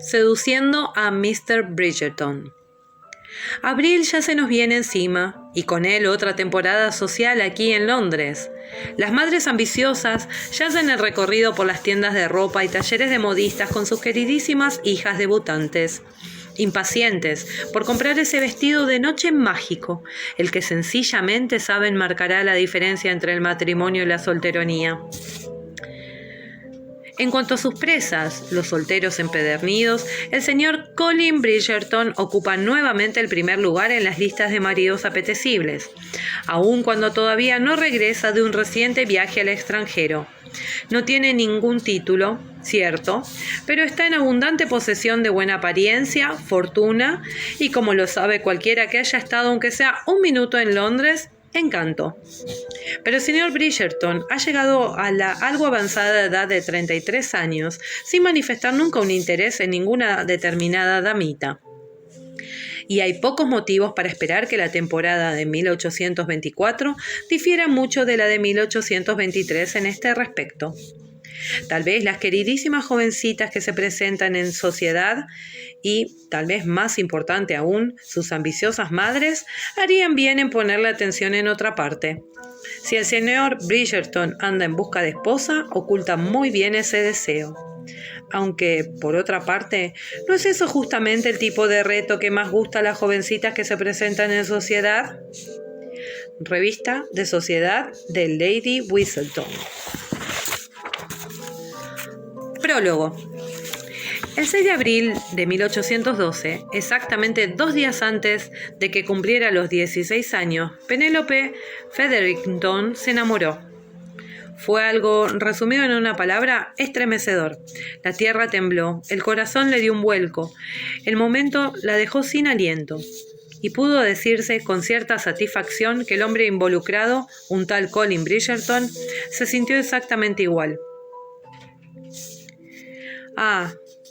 Seduciendo a Mr. Bridgerton. Abril ya se nos viene encima, y con él otra temporada social aquí en Londres. Las madres ambiciosas ya hacen el recorrido por las tiendas de ropa y talleres de modistas con sus queridísimas hijas debutantes, impacientes por comprar ese vestido de noche mágico, el que sencillamente saben marcará la diferencia entre el matrimonio y la solteronía. En cuanto a sus presas, los solteros empedernidos, el señor Colin Bridgerton ocupa nuevamente el primer lugar en las listas de maridos apetecibles, aun cuando todavía no regresa de un reciente viaje al extranjero. No tiene ningún título, cierto, pero está en abundante posesión de buena apariencia, fortuna y, como lo sabe cualquiera que haya estado aunque sea un minuto en Londres, encanto. Pero el señor Bridgerton ha llegado a la algo avanzada edad de 33 años sin manifestar nunca un interés en ninguna determinada damita. Y hay pocos motivos para esperar que la temporada de 1824 difiera mucho de la de 1823 en este respecto. Tal vez las queridísimas jovencitas que se presentan en sociedad y, tal vez más importante aún, sus ambiciosas madres, harían bien en poner la atención en otra parte. Si el señor Bridgerton anda en busca de esposa, oculta muy bien ese deseo. Aunque, por otra parte, ¿no es eso justamente el tipo de reto que más gusta a las jovencitas que se presentan en sociedad? Revista de Sociedad de Lady Whistleton. Prólogo. El 6 de abril de 1812, exactamente 2 días antes de que cumpliera los 16 años, Penélope Featherington se enamoró. Fue algo, resumido en una palabra, estremecedor. La tierra tembló, el corazón le dio un vuelco, el momento la dejó sin aliento. Y pudo decirse con cierta satisfacción que el hombre involucrado, un tal Colin Bridgerton, se sintió exactamente igual.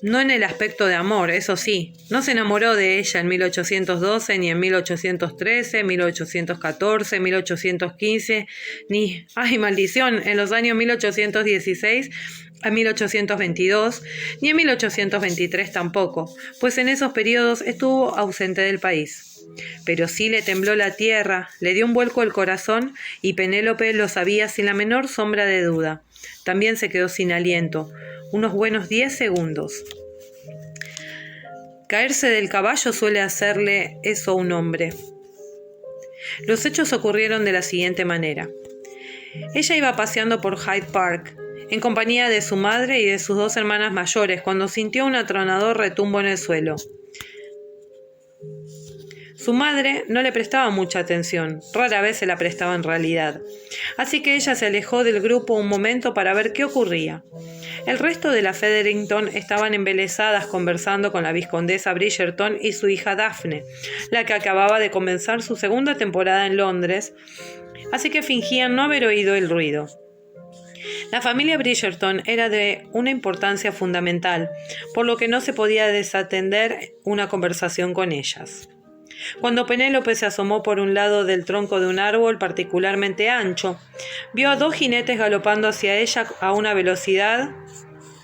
No en el aspecto de amor, eso sí. No se enamoró de ella en 1812, ni en 1813, 1814, 1815, ni, maldición, en los años 1816 a 1822, ni en 1823 tampoco, pues en esos periodos estuvo ausente del país. Pero sí le tembló la tierra, le dio un vuelco el corazón, y Penélope lo sabía sin la menor sombra de duda. También se quedó sin aliento, unos buenos 10 segundos. Caerse del caballo suele hacerle eso a un hombre. Los hechos ocurrieron de la siguiente manera. Ella iba paseando por Hyde Park, en compañía de su madre y de sus 2 hermanas mayores, cuando sintió un atronador retumbo en el suelo. Su madre no le prestaba mucha atención, rara vez se la prestaba en realidad, así que ella se alejó del grupo un momento para ver qué ocurría. El resto de las Featherington estaban embelesadas conversando con la vizcondesa Bridgerton y su hija Daphne, la que acababa de comenzar su segunda temporada en Londres, así que fingían no haber oído el ruido. La familia Bridgerton era de una importancia fundamental, por lo que no se podía desatender una conversación con ellas. Cuando Penélope se asomó por un lado del tronco de un árbol particularmente ancho, vio a 2 jinetes galopando hacia ella a una velocidad,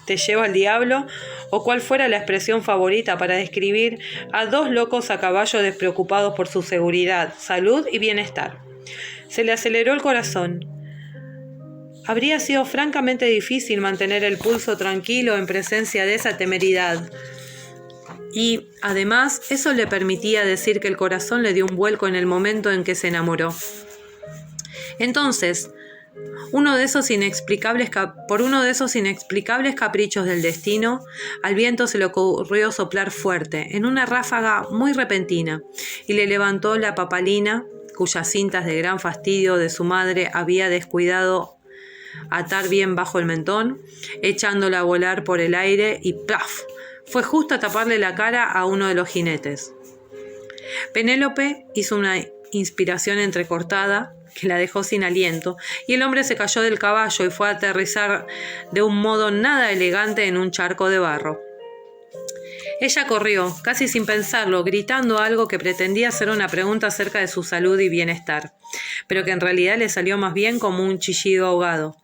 te lleva al diablo, o cual fuera la expresión favorita para describir a 2 locos a caballo despreocupados por su seguridad, salud y bienestar. Se le aceleró el corazón. Habría sido francamente difícil mantener el pulso tranquilo en presencia de esa temeridad. Y, además, eso le permitía decir que el corazón le dio un vuelco en el momento en que se enamoró. Entonces, por uno de esos inexplicables caprichos del destino, al viento se le ocurrió soplar fuerte, en una ráfaga muy repentina, y le levantó la papalina, cuyas cintas de gran fastidio de su madre había descuidado atar bien bajo el mentón, echándola a volar por el aire y ¡plaf! Fue justo a taparle la cara a uno de los jinetes. Penélope hizo una inspiración entrecortada que la dejó sin aliento, y el hombre se cayó del caballo y fue a aterrizar de un modo nada elegante en un charco de barro. Ella corrió, casi sin pensarlo, gritando algo que pretendía ser una pregunta acerca de su salud y bienestar, pero que en realidad le salió más bien como un chillido ahogado.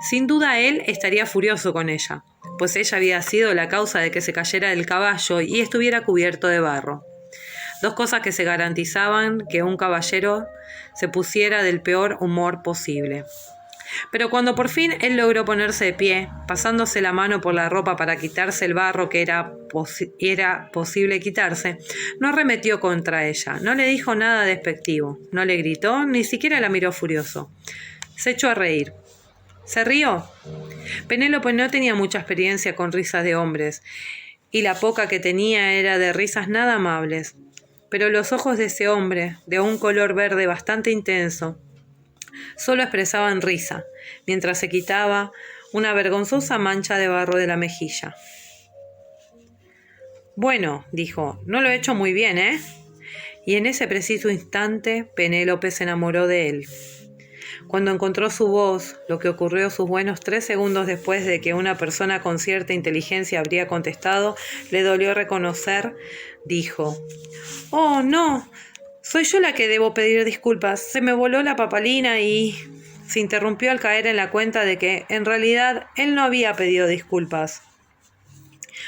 Sin duda él estaría furioso con ella, pues ella había sido la causa de que se cayera del caballo y estuviera cubierto de barro. Dos cosas que se garantizaban que un caballero se pusiera del peor humor posible. Pero cuando por fin él logró ponerse de pie, pasándose la mano por la ropa para quitarse el barro que era posible quitarse, no arremetió contra ella, no le dijo nada despectivo, no le gritó, ni siquiera la miró furioso. Se echó a reír. ¿Se rió? Penélope no tenía mucha experiencia con risas de hombres, y la poca que tenía era de risas nada amables. Pero los ojos de ese hombre, de un color verde bastante intenso, solo expresaban risa, mientras se quitaba una vergonzosa mancha de barro de la mejilla. «Bueno», dijo, «no lo he hecho muy bien, ¿eh?» Y en ese preciso instante Penélope se enamoró de él. Cuando encontró su voz, lo que ocurrió sus buenos 3 segundos después de que una persona con cierta inteligencia habría contestado, le dolió reconocer, dijo, «Oh, no, soy yo la que debo pedir disculpas. Se me voló la papalina y...» Se interrumpió al caer en la cuenta de que, en realidad, él no había pedido disculpas,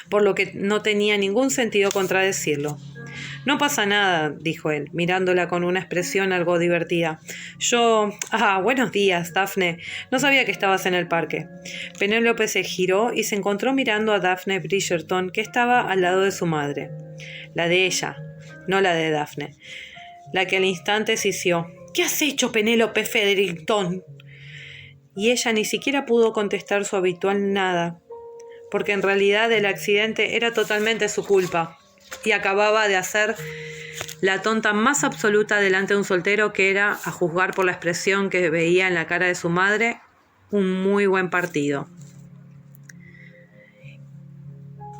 por lo que no tenía ningún sentido contradecirlo. «No pasa nada», dijo él, mirándola con una expresión algo divertida. Buenos días, Daphne. No sabía que estabas en el parque». Penélope se giró y se encontró mirando a Daphne Bridgerton, que estaba al lado de su madre. La de ella, no la de Daphne, la que al instante sisió. «¿Qué has hecho, Penélope Featherington?» Y ella ni siquiera pudo contestar su habitual nada, porque en realidad el accidente era totalmente su culpa, y acababa de hacer la tonta más absoluta delante de un soltero que era, a juzgar por la expresión que veía en la cara de su madre, un muy buen partido.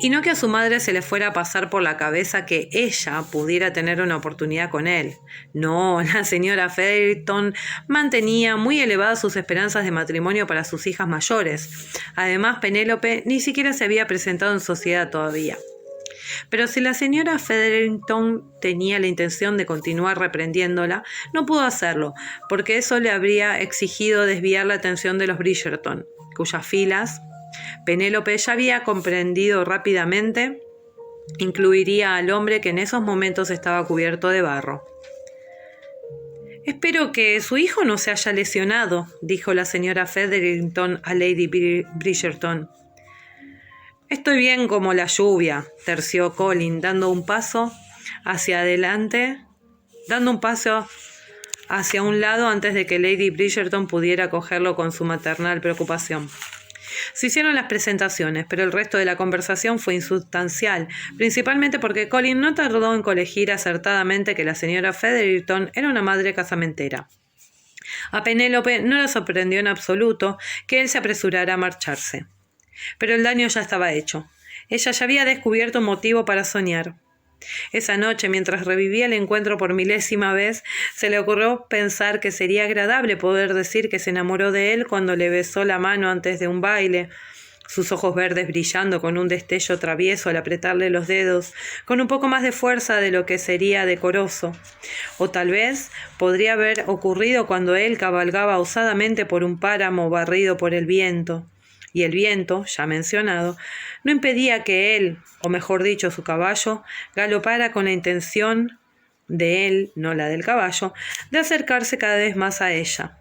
Y no que a su madre se le fuera a pasar por la cabeza que ella pudiera tener una oportunidad con él. No, la señora Featherington mantenía muy elevadas sus esperanzas de matrimonio para sus hijas mayores. Además, Penélope ni siquiera se había presentado en sociedad todavía. Pero si la señora Featherington tenía la intención de continuar reprendiéndola, no pudo hacerlo, porque eso le habría exigido desviar la atención de los Bridgerton, cuyas filas Penélope ya había comprendido rápidamente incluiría al hombre que en esos momentos estaba cubierto de barro. «Espero que su hijo no se haya lesionado», dijo la señora Featherington a Lady Bridgerton. «Estoy bien como la lluvia», terció Colin, dando un paso hacia un lado antes de que Lady Bridgerton pudiera cogerlo con su maternal preocupación. Se hicieron las presentaciones, pero el resto de la conversación fue insustancial, principalmente porque Colin no tardó en colegir acertadamente que la señora Featherington era una madre casamentera. A Penélope no le sorprendió en absoluto que él se apresurara a marcharse. Pero el daño ya estaba hecho. Ella ya había descubierto un motivo para soñar. Esa noche, mientras revivía el encuentro por 1000ª vez, se le ocurrió pensar que sería agradable poder decir que se enamoró de él cuando le besó la mano antes de un baile, sus ojos verdes brillando con un destello travieso al apretarle los dedos, con un poco más de fuerza de lo que sería decoroso. O tal vez podría haber ocurrido cuando él cabalgaba osadamente por un páramo barrido por el viento. Y el viento, ya mencionado, no impedía que él, o mejor dicho su caballo, galopara con la intención de él, no la del caballo, de acercarse cada vez más a ella.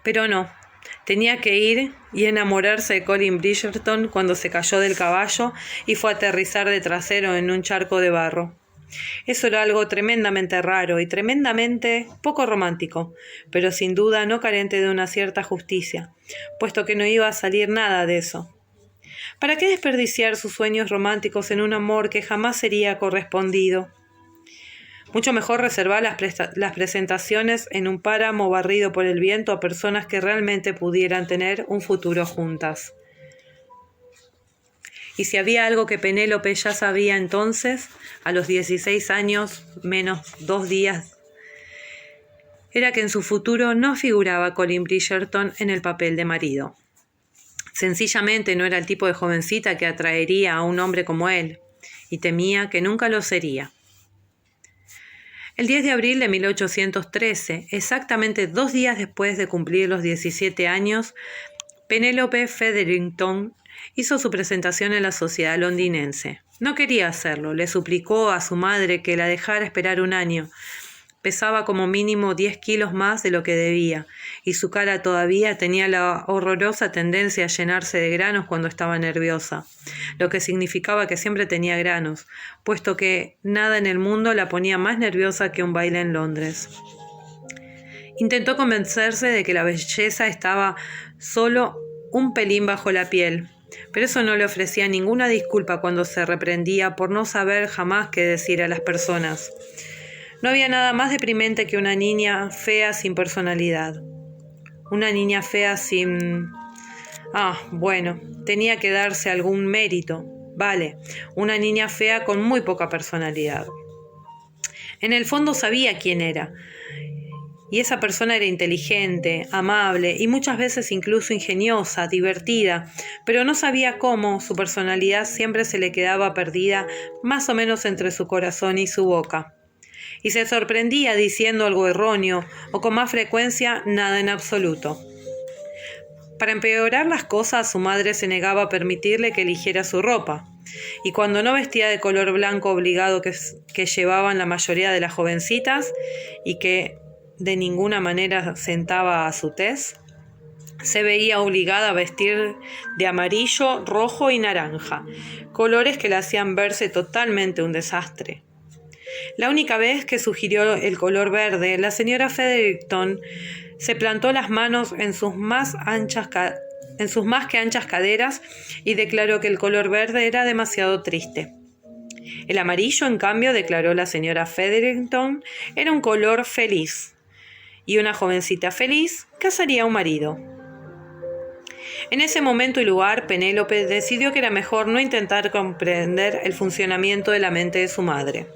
Pero no, tenía que ir y enamorarse de Colin Bridgerton cuando se cayó del caballo y fue a aterrizar de trasero en un charco de barro. Eso era algo tremendamente raro y tremendamente poco romántico, pero sin duda no carente de una cierta justicia, puesto que no iba a salir nada de eso. ¿Para qué desperdiciar sus sueños románticos en un amor que jamás sería correspondido? Mucho mejor reservar las presentaciones en un páramo barrido por el viento a personas que realmente pudieran tener un futuro juntas. Y si había algo que Penélope ya sabía entonces, a los 16 años menos 2 días, era que en su futuro no figuraba Colin Bridgerton en el papel de marido. Sencillamente no era el tipo de jovencita que atraería a un hombre como él, y temía que nunca lo sería. El 10 de abril de 1813, exactamente 2 días después de cumplir los 17 años, Penélope Featherington hizo su presentación en la sociedad londinense. No quería hacerlo, le suplicó a su madre que la dejara esperar un año. Pesaba como mínimo 10 kilos más de lo que debía, y su cara todavía tenía la horrorosa tendencia a llenarse de granos cuando estaba nerviosa, lo que significaba que siempre tenía granos, puesto que nada en el mundo la ponía más nerviosa que un baile en Londres. Intentó convencerse de que la belleza estaba solo un pelín bajo la piel, pero eso no le ofrecía ninguna disculpa cuando se reprendía por no saber jamás qué decir a las personas. No había nada más deprimente que una niña fea sin personalidad. Una niña fea sin... bueno, tenía que darse algún mérito. Vale, una niña fea con muy poca personalidad. En el fondo sabía quién era. Y esa persona era inteligente, amable y muchas veces incluso ingeniosa, divertida, pero no sabía cómo su personalidad siempre se le quedaba perdida más o menos entre su corazón y su boca. Y se sorprendía diciendo algo erróneo o con más frecuencia nada en absoluto. Para empeorar las cosas, su madre se negaba a permitirle que eligiera su ropa, y cuando no vestía de color blanco obligado que llevaban la mayoría de las jovencitas y que de ninguna manera sentaba a su tez, se veía obligada a vestir de amarillo, rojo y naranja, colores que le hacían verse totalmente un desastre. La única vez que sugirió el color verde, la señora Featherington se plantó las manos en sus más que anchas caderas y declaró que el color verde era demasiado triste. El amarillo, en cambio, declaró la señora Featherington, era un color feliz, y una jovencita feliz casaría a un marido. En ese momento y lugar, Penélope decidió que era mejor no intentar comprender el funcionamiento de la mente de su madre.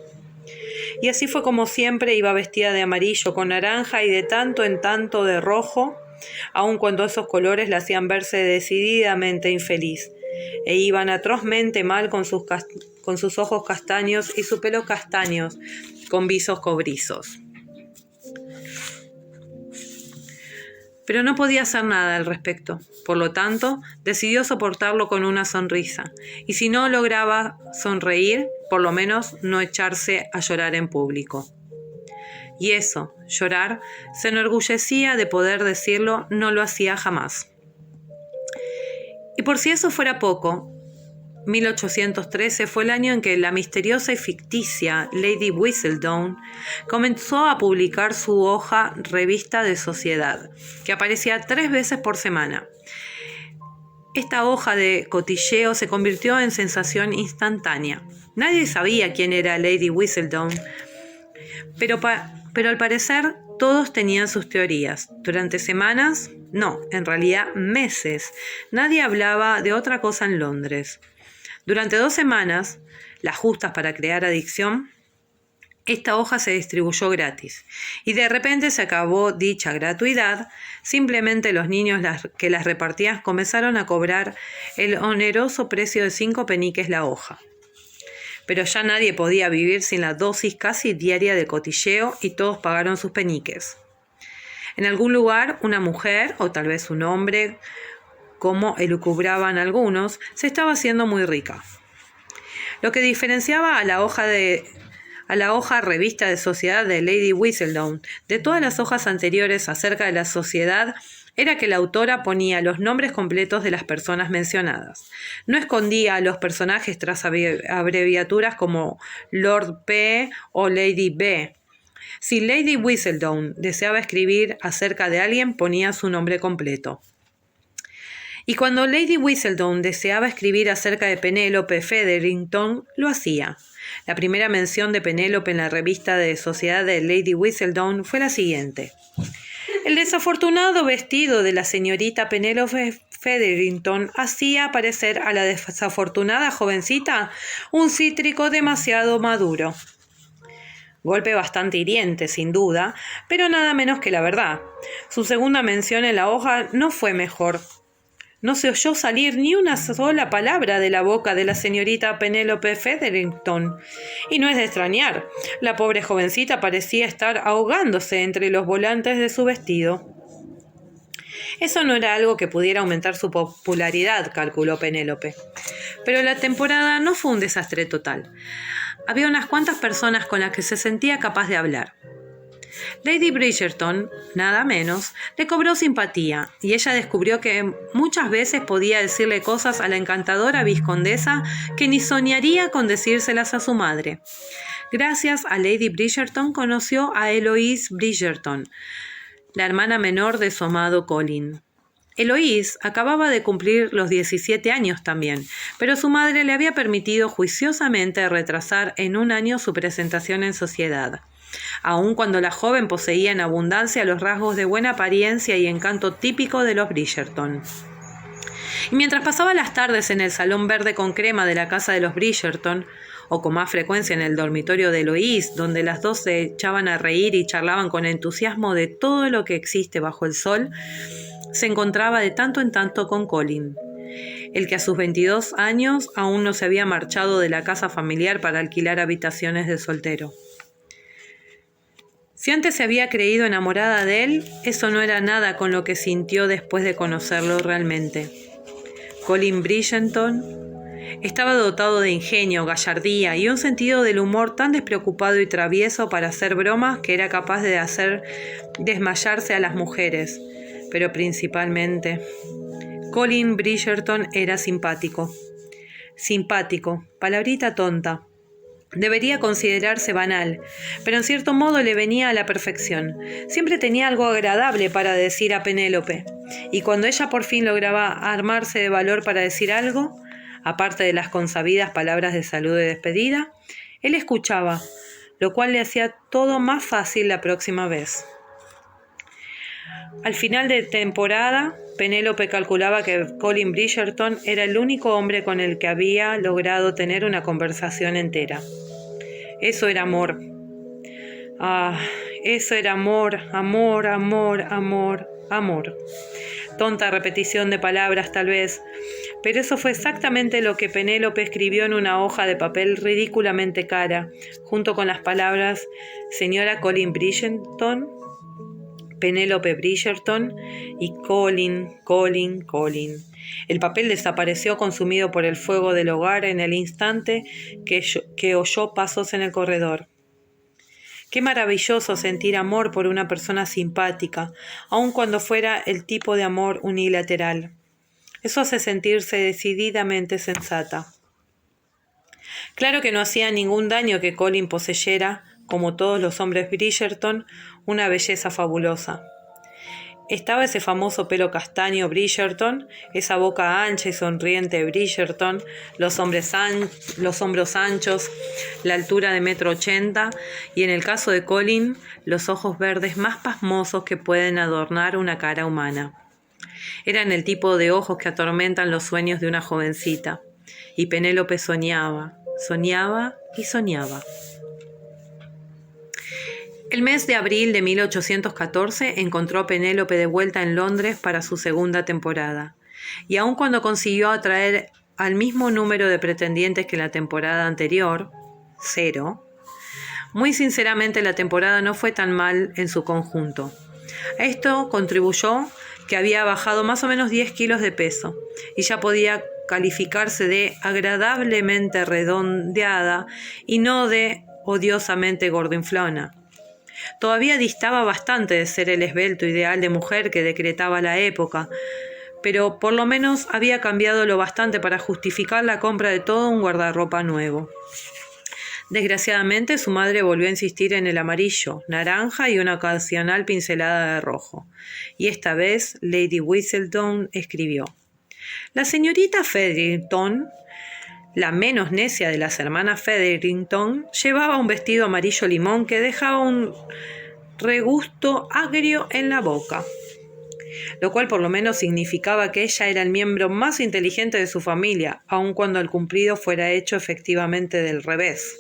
Y así fue como siempre iba vestida de amarillo con naranja y de tanto en tanto de rojo, aun cuando esos colores la hacían verse decididamente infeliz, e iban atrozmente mal con sus ojos castaños y su pelo castaños con visos cobrizos. Pero no podía hacer nada al respecto. Por lo tanto, decidió soportarlo con una sonrisa, y si no lograba sonreír, por lo menos no echarse a llorar en público. Y eso, llorar, se enorgullecía de poder decirlo, no lo hacía jamás. Y por si eso fuera poco, 1813 fue el año en que la misteriosa y ficticia Lady Whistledown comenzó a publicar su hoja Revista de Sociedad, que aparecía 3 veces por semana. Esta hoja de cotilleo se convirtió en sensación instantánea. Nadie sabía quién era Lady Whistledown, pero al parecer todos tenían sus teorías. Durante semanas, no, en realidad meses, nadie hablaba de otra cosa en Londres. Durante 2 semanas, las justas para crear adicción, esta hoja se distribuyó gratis, y de repente se acabó dicha gratuidad. Simplemente los niños que las repartían comenzaron a cobrar el oneroso precio de 5 peniques la hoja. Pero ya nadie podía vivir sin la dosis casi diaria de cotilleo y todos pagaron sus peniques. En algún lugar, una mujer, o tal vez un hombre, como elucubraban algunos, se estaba haciendo muy rica. Lo que diferenciaba a la hoja Revista de Sociedad de Lady Whistledown de todas las hojas anteriores acerca de la sociedad era que la autora ponía los nombres completos de las personas mencionadas. No escondía a los personajes tras abreviaturas como Lord P o Lady B. Si Lady Whistledown deseaba escribir acerca de alguien, ponía su nombre completo. Y cuando Lady Whistledown deseaba escribir acerca de Penélope Featherington, lo hacía. La primera mención de Penélope en la revista de sociedad de Lady Whistledown fue la siguiente: el desafortunado vestido de la señorita Penélope Featherington hacía aparecer a la desafortunada jovencita un cítrico demasiado maduro. Golpe bastante hiriente, sin duda, pero nada menos que la verdad. Su segunda mención en la hoja no fue mejor. No se oyó salir ni una sola palabra de la boca de la señorita Penélope Featherington. Y no es de extrañar, la pobre jovencita parecía estar ahogándose entre los volantes de su vestido. Eso no era algo que pudiera aumentar su popularidad, calculó Penélope. Pero la temporada no fue un desastre total. Había unas cuantas personas con las que se sentía capaz de hablar. Lady Bridgerton, nada menos, le cobró simpatía y ella descubrió que muchas veces podía decirle cosas a la encantadora vizcondesa que ni soñaría con decírselas a su madre. Gracias a Lady Bridgerton conoció a Eloise Bridgerton, la hermana menor de su amado Colin. Eloise acababa de cumplir los 17 años también, pero su madre le había permitido juiciosamente retrasar en un año su presentación en sociedad, aun cuando la joven poseía en abundancia los rasgos de buena apariencia y encanto típico de los Bridgerton. Y mientras pasaba las tardes en el salón verde con crema de la casa de los Bridgerton, o con más frecuencia en el dormitorio de Eloise, donde las dos se echaban a reír y charlaban con entusiasmo de todo lo que existe bajo el sol, se encontraba de tanto en tanto con Colin, el que a sus 22 años aún no se había marchado de la casa familiar para alquilar habitaciones de soltero. Si antes se había creído enamorada de él, eso no era nada con lo que sintió después de conocerlo realmente. Colin Bridgerton estaba dotado de ingenio, gallardía y un sentido del humor tan despreocupado y travieso para hacer bromas que era capaz de hacer desmayarse a las mujeres. Pero principalmente, Colin Bridgerton era simpático. Simpático, palabrita tonta. Debería considerarse banal, pero en cierto modo le venía a la perfección. Siempre tenía algo agradable para decir a Penélope, y cuando ella por fin lograba armarse de valor para decir algo, aparte de las consabidas palabras de salud y despedida, él escuchaba, lo cual le hacía todo más fácil la próxima vez. Al final de temporada, Penélope calculaba que Colin Bridgerton era el único hombre con el que había logrado tener una conversación entera. Eso era amor. Eso era amor, amor, amor, amor, amor. Tonta repetición de palabras tal vez, pero eso fue exactamente lo que Penélope escribió en una hoja de papel ridículamente cara, junto con las palabras señora Colin Bridgerton, Penélope Bridgerton y Colin. El papel desapareció consumido por el fuego del hogar en el instante que oyó pasos en el corredor. Qué maravilloso sentir amor por una persona simpática, aun cuando fuera el tipo de amor unilateral. Eso hace sentirse decididamente sensata. Claro que no hacía ningún daño que Colin poseyera, como todos los hombres Bridgerton, una belleza fabulosa. Estaba ese famoso pelo castaño Bridgerton, esa boca ancha y sonriente Bridgerton, los hombros anchos, la altura de 1,80 m y en el caso de Colin, los ojos verdes más pasmosos que pueden adornar una cara humana. Eran el tipo de ojos que atormentan los sueños de una jovencita, y Penélope soñaba y soñaba. El mes de abril de 1814 encontró a Penélope de vuelta en Londres para su segunda temporada, y aun cuando consiguió atraer al mismo número de pretendientes que la temporada anterior, 0, muy sinceramente la temporada no fue tan mal en su conjunto. A esto contribuyó que había bajado más o menos 10 kilos de peso, y ya podía calificarse de agradablemente redondeada y no de odiosamente gordinflona. Todavía distaba bastante de ser el esbelto ideal de mujer que decretaba la época, pero por lo menos había cambiado lo bastante para justificar la compra de todo un guardarropa nuevo. Desgraciadamente, su madre volvió a insistir en el amarillo, naranja y una ocasional pincelada de rojo, y esta vez Lady Whistledown escribió: «La señorita Featherington, la menos necia de las hermanas Featherington, llevaba un vestido amarillo limón que dejaba un regusto agrio en la boca», lo cual por lo menos significaba que ella era el miembro más inteligente de su familia, aun cuando el cumplido fuera hecho efectivamente del revés.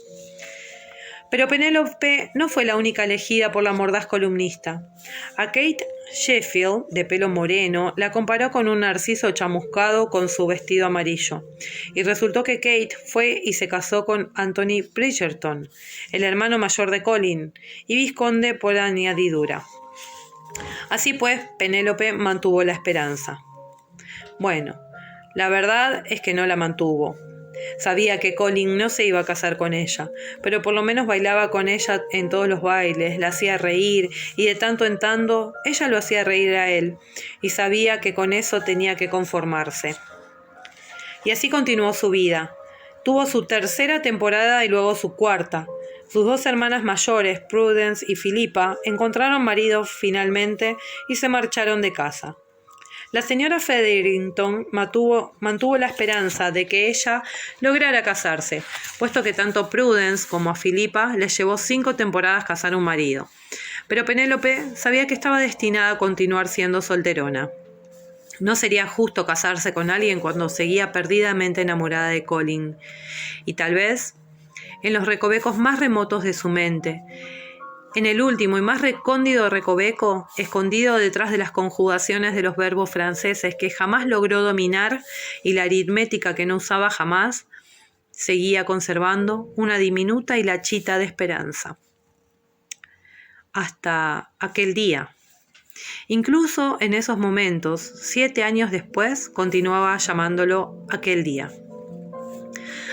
Pero Penélope no fue la única elegida por la mordaz columnista. A Kate Sheffield, de pelo moreno, la comparó con un narciso chamuscado con su vestido amarillo, y resultó que Kate fue y se casó con Anthony Bridgerton, el hermano mayor de Colin, y vizconde por añadidura. Así pues, Penélope mantuvo la esperanza. Bueno, la verdad es que no la mantuvo. Sabía que Colin no se iba a casar con ella, pero por lo menos bailaba con ella en todos los bailes, la hacía reír y de tanto en tanto ella lo hacía reír a él, y sabía que con eso tenía que conformarse. Y así continuó su vida. Tuvo su tercera temporada y luego su cuarta. Sus dos hermanas mayores, Prudence y Philippa, encontraron marido finalmente y se marcharon de casa. La señora Featherington mantuvo la esperanza de que ella lograra casarse, puesto que tanto Prudence como a Philippa les llevó 5 temporadas casar un marido. Pero Penélope sabía que estaba destinada a continuar siendo solterona. No sería justo casarse con alguien cuando seguía perdidamente enamorada de Colin. Y tal vez, en los recovecos más remotos de su mente, en el último y más recóndito recoveco, escondido detrás de las conjugaciones de los verbos franceses que jamás logró dominar y la aritmética que no usaba jamás, seguía conservando una diminuta hilachita de esperanza. Hasta aquel día. Incluso en esos momentos, 7 años después, continuaba llamándolo aquel día.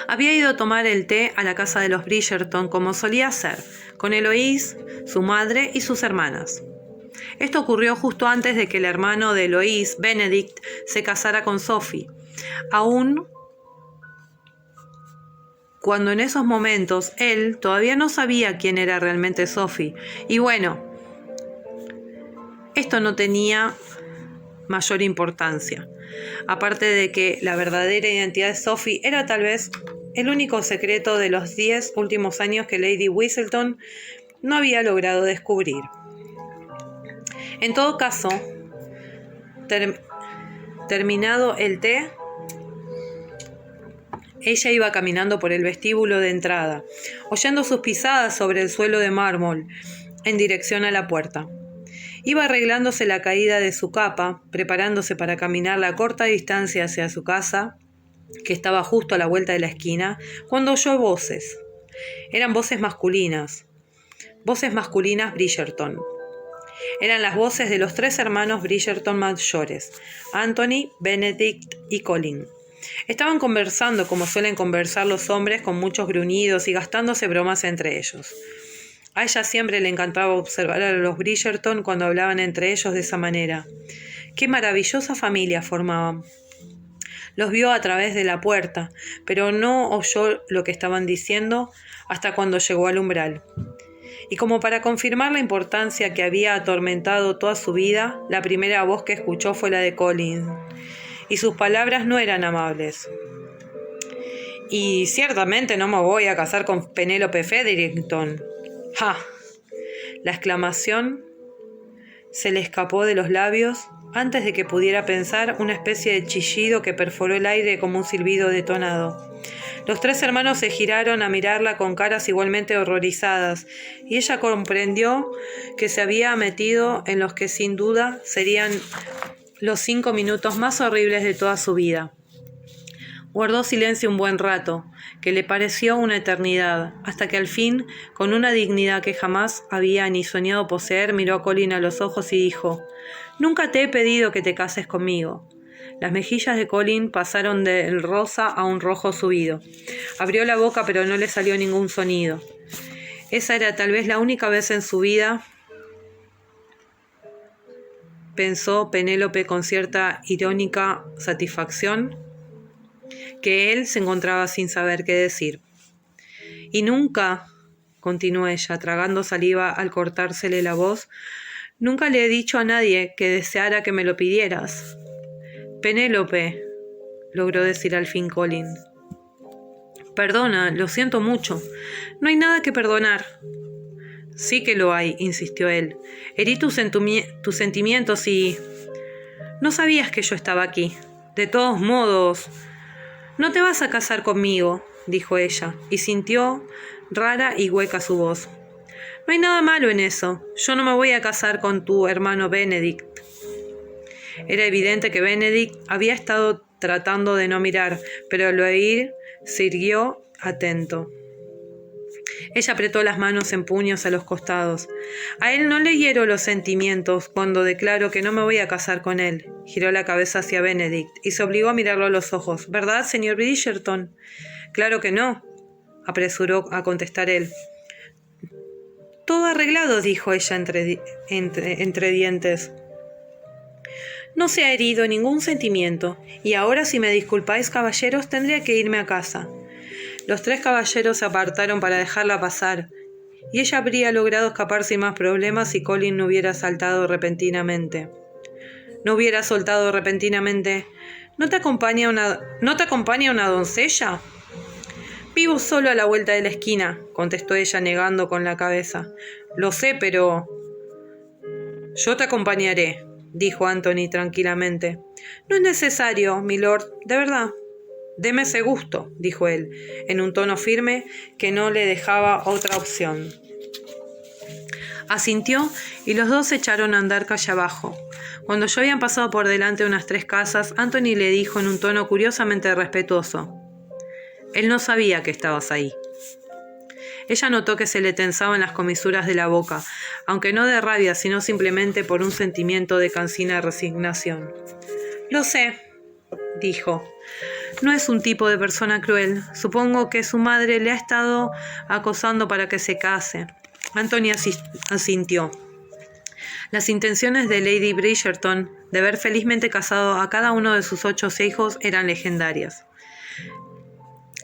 Había ido a tomar el té a la casa de los Bridgerton como solía hacer, con Eloise, su madre y sus hermanas. Esto ocurrió justo antes de que el hermano de Eloise, Benedict, se casara con Sophie, aún cuando en esos momentos él todavía no sabía quién era realmente Sophie. Y bueno, esto no tenía mayor importancia, aparte de que la verdadera identidad de Sophie era tal vez el único secreto de los 10 últimos años que Lady Whistleton no había logrado descubrir. En todo caso, terminado el té, ella iba caminando por el vestíbulo de entrada, oyendo sus pisadas sobre el suelo de mármol, en dirección a la puerta. Iba arreglándose la caída de su capa, preparándose para caminar la corta distancia hacia su casa, que estaba justo a la vuelta de la esquina, cuando oyó voces. Eran voces masculinas Bridgerton. Eran las voces de los 3 hermanos Bridgerton mayores, Anthony, Benedict y Colin. Estaban conversando como suelen conversar los hombres, con muchos gruñidos y gastándose bromas entre ellos. A ella siempre le encantaba observar a los Bridgerton cuando hablaban entre ellos de esa manera. ¡Qué maravillosa familia formaban! Los vio a través de la puerta, pero no oyó lo que estaban diciendo hasta cuando llegó al umbral. Y como para confirmar la importancia que había atormentado toda su vida, la primera voz que escuchó fue la de Colin, y sus palabras no eran amables. Y ciertamente no me voy a casar con Penélope Featherington. ¡Ja! La exclamación se le escapó de los labios antes de que pudiera pensar, una especie de chillido que perforó el aire como un silbido detonado. Los 3 hermanos se giraron a mirarla con caras igualmente horrorizadas, y ella comprendió que se había metido en los que sin duda serían los 5 minutos más horribles de toda su vida. Guardó silencio un buen rato, que le pareció una eternidad, hasta que al fin, con una dignidad que jamás había ni soñado poseer, miró a Colin a los ojos y dijo: «Nunca te he pedido que te cases conmigo». Las mejillas de Colin pasaron del rosa a un rojo subido. Abrió la boca, pero no le salió ningún sonido. Esa era tal vez la única vez en su vida, pensó Penélope con cierta irónica satisfacción, que él se encontraba sin saber qué decir. Y nunca, continuó ella, tragando saliva al cortársele la voz, nunca le he dicho a nadie que deseara que me lo pidieras. Penélope, logró decir al fin Colin. Perdona, lo siento mucho. No hay nada que perdonar. Sí que lo hay, insistió él. Herí tus sentimientos y... No sabías que yo estaba aquí. De todos modos... No te vas a casar conmigo, dijo ella, y sintió rara y hueca su voz. No hay nada malo en eso. Yo no me voy a casar con tu hermano Benedict. Era evidente que Benedict había estado tratando de no mirar, pero al oír siguió atento. Ella apretó las manos en puños a los costados. A él no le hiero los sentimientos cuando declaro que no me voy a casar con él. Giró la cabeza hacia Benedict y se obligó a mirarlo a los ojos. ¿Verdad, señor Bridgerton? Claro que no, apresuró a contestar él. Todo arreglado, dijo ella entre dientes. No se ha herido ningún sentimiento, y ahora, si me disculpáis, caballeros, tendría que irme a casa. Los 3 caballeros se apartaron para dejarla pasar, y ella habría logrado escapar sin más problemas si Colin no hubiera saltado repentinamente. No hubiera soltado repentinamente. ¿No te acompaña una doncella? Vivo solo a la vuelta de la esquina, contestó ella negando con la cabeza. Lo sé, pero... Yo te acompañaré, dijo Anthony tranquilamente. No es necesario, milord, de verdad. Deme ese gusto, dijo él, en un tono firme que no le dejaba otra opción. Asintió y los dos se echaron a andar calle abajo. Cuando ya habían pasado por delante unas 3 casas, Anthony le dijo en un tono curiosamente respetuoso: Él no sabía que estabas ahí. Ella notó que se le tensaban las comisuras de la boca, aunque no de rabia, sino simplemente por un sentimiento de cansina resignación. Lo sé, dijo. No es un tipo de persona cruel. Supongo que su madre le ha estado acosando para que se case. Anthony asintió. Las intenciones de Lady Bridgerton de ver felizmente casado a cada uno de sus 8 hijos eran legendarias.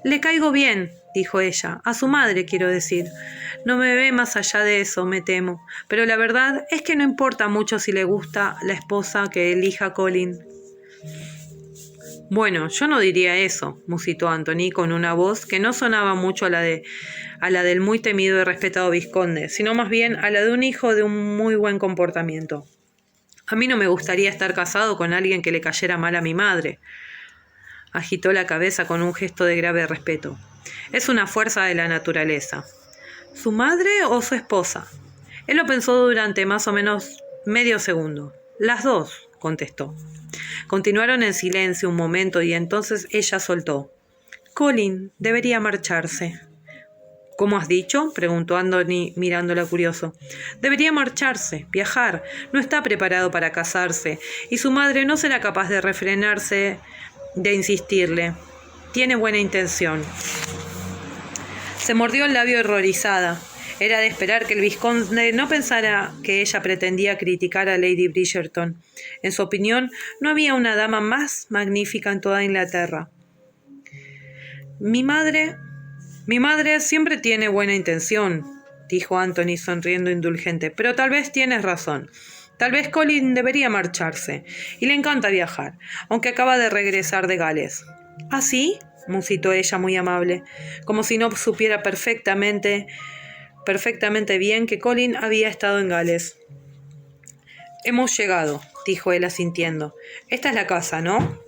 Le caigo bien, dijo ella. A su madre, quiero decir. No me ve más allá de eso, me temo. Pero la verdad es que no importa mucho si le gusta la esposa que elija Colin. Bueno, yo no diría eso, musitó Anthony con una voz que no sonaba mucho a la del muy temido y respetado vizconde, sino más bien a la de un hijo de un muy buen comportamiento. A mí no me gustaría estar casado con alguien que le cayera mal a mi madre. Agitó la cabeza con un gesto de grave respeto. Es una fuerza de la naturaleza. ¿Su madre o su esposa? Él lo pensó durante más o menos medio segundo. Las dos, contestó. Continuaron en silencio un momento y entonces ella soltó. Colin debería marcharse. ¿Cómo has dicho?, preguntó Anthony mirándola curioso. Debería marcharse, viajar. No está preparado para casarse y su madre no será capaz de refrenarse de insistirle. Tiene buena intención. Se mordió el labio horrorizada. Era de esperar que el vizconde no pensara que ella pretendía criticar a Lady Bridgerton. En su opinión, no había una dama más magnífica en toda Inglaterra. Mi madre siempre tiene buena intención, dijo Anthony sonriendo indulgente, pero tal vez tienes razón. Tal vez Colin debería marcharse, y le encanta viajar, aunque acaba de regresar de Gales. ¿Ah, sí?, musitó ella muy amable, como si no supiera perfectamente bien que Colin había estado en Gales. Hemos llegado, dijo él asintiendo. Esta es la casa, ¿no?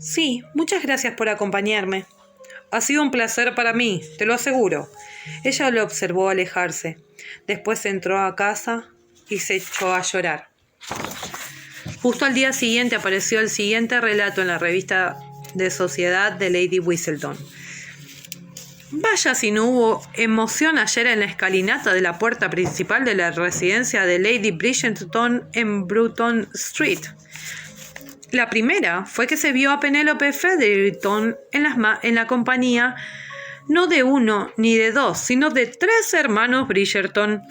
Sí, muchas gracias por acompañarme. Ha sido un placer para mí, te lo aseguro. Ella lo observó alejarse. Después entró a casa y se echó a llorar. Justo al día siguiente apareció el siguiente relato en la revista de sociedad de Lady Whistledown. Vaya si no hubo emoción ayer en la escalinata de la puerta principal de la residencia de Lady Bridgerton en Bruton Street. La primera fue que se vio a Penélope Featherington en la compañía no de 1 ni de 2, sino de 3 hermanos Bridgerton.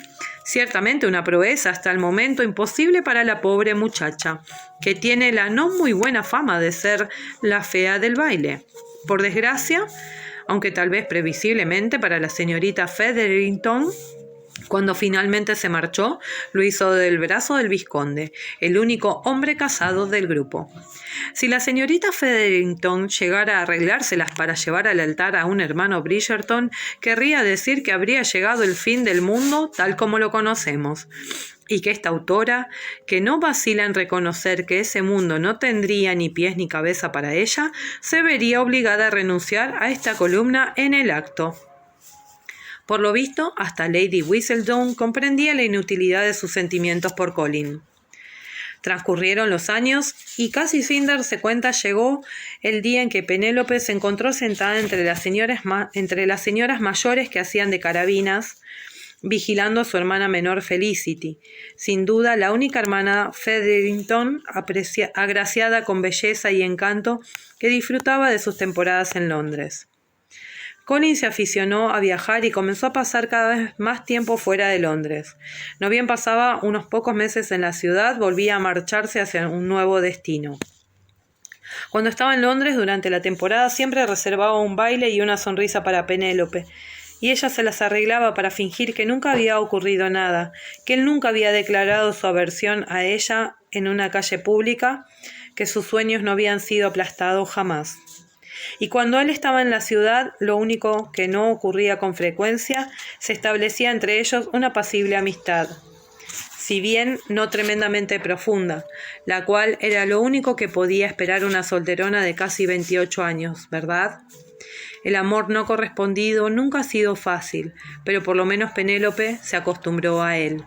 Ciertamente una proeza hasta el momento imposible para la pobre muchacha, que tiene la no muy buena fama de ser la fea del baile. Por desgracia, aunque tal vez previsiblemente para la señorita Featherington, cuando finalmente se marchó, lo hizo del brazo del vizconde, el único hombre casado del grupo. Si la señorita Featherington llegara a arreglárselas para llevar al altar a un hermano Bridgerton, querría decir que habría llegado el fin del mundo tal como lo conocemos, y que esta autora, que no vacila en reconocer que ese mundo no tendría ni pies ni cabeza para ella, se vería obligada a renunciar a esta columna en el acto. Por lo visto, hasta Lady Whistledown comprendía la inutilidad de sus sentimientos por Colin. Transcurrieron los años y casi sin darse cuenta llegó el día en que Penélope se encontró sentada entre las señoras mayores que hacían de carabinas, vigilando a su hermana menor Felicity, sin duda la única hermana Featherington agraciada con belleza y encanto que disfrutaba de sus temporadas en Londres. Colin se aficionó a viajar y comenzó a pasar cada vez más tiempo fuera de Londres. No bien pasaba unos pocos meses en la ciudad, volvía a marcharse hacia un nuevo destino. Cuando estaba en Londres durante la temporada siempre reservaba un baile y una sonrisa para Penélope, y ella se las arreglaba para fingir que nunca había ocurrido nada, que él nunca había declarado su aversión a ella en una calle pública, que sus sueños no habían sido aplastados jamás. Y cuando él estaba en la ciudad, lo único que no ocurría con frecuencia, se establecía entre ellos una apacible amistad, si bien no tremendamente profunda, la cual era lo único que podía esperar una solterona de casi 28 años, ¿verdad? El amor no correspondido nunca ha sido fácil, pero por lo menos Penélope se acostumbró a él.